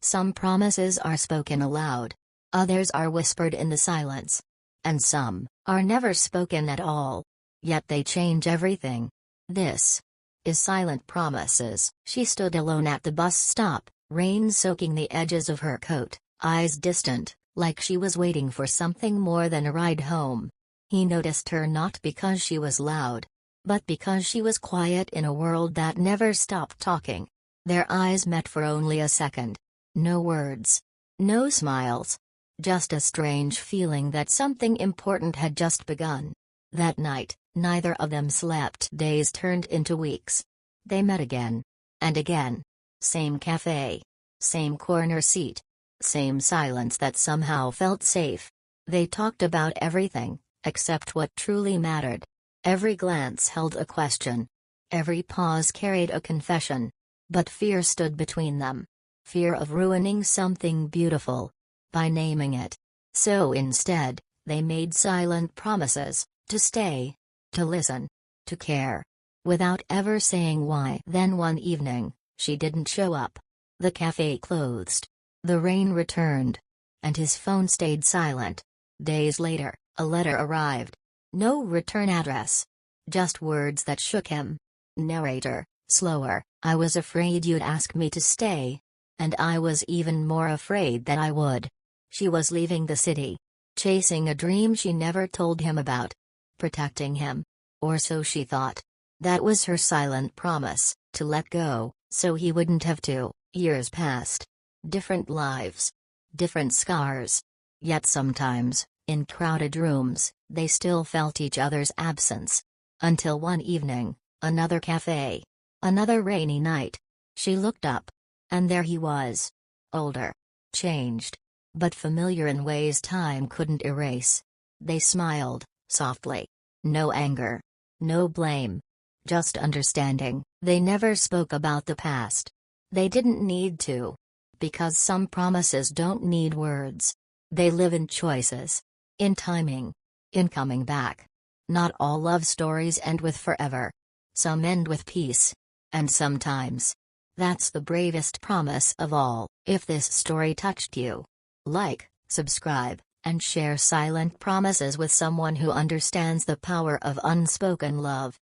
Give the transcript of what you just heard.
Some promises are spoken aloud. Others are whispered in the silence. And some are never spoken at all. Yet they change everything. This is Silent Promises. She stood alone at the bus stop, rain soaking the edges of her coat, eyes distant, like she was waiting for something more than a ride home. He noticed her not because she was loud, but because she was quiet in a world that never stopped talking. Their eyes met for only a second. No words. No smiles. Just a strange feeling that something important had just begun. That night, neither of them slept. Days turned into weeks. They met again. And again. Same cafe. Same corner seat. Same silence that somehow felt safe. They talked about everything, except what truly mattered. Every glance held a question. Every pause carried a confession. But fear stood between them. Fear of ruining something beautiful. By naming it. So instead, they made silent promises, to stay. To listen. To care. Without ever saying why. Then one evening, she didn't show up. The cafe closed. The rain returned. And his phone stayed silent. Days later, a letter arrived. No return address. Just words that shook him. Narrator, slower, I was afraid you'd ask me to stay. And I was even more afraid that I would. She was leaving the city. Chasing a dream she never told him about. Protecting him. Or so she thought. That was her silent promise, to let go, so he wouldn't have to. Years passed. Different lives. Different scars. Yet sometimes, in crowded rooms, they still felt each other's absence. Until one evening, another cafe. Another rainy night. She looked up. And there he was. Older. Changed. But familiar in ways time couldn't erase. They smiled, softly. No anger. No blame. Just understanding. They never spoke about the past. They didn't need to. Because some promises don't need words. They live in choices. In timing. In coming back. Not all love stories end with forever. Some end with peace. And sometimes. That's the bravest promise of all. If this story touched you, like, subscribe, and share Silent Promises with someone who understands the power of unspoken love.